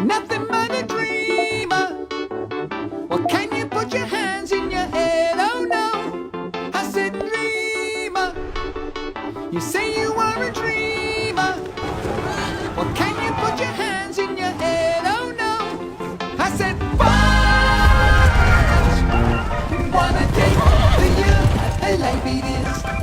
nothing but a dreamer. Well, can you put your hands in your head? Oh no, I said dreamer. You say you are a dreamer. Well, can you put your hands in your head? Oh no, I said fudge. Wanna take the you, hey lady, this.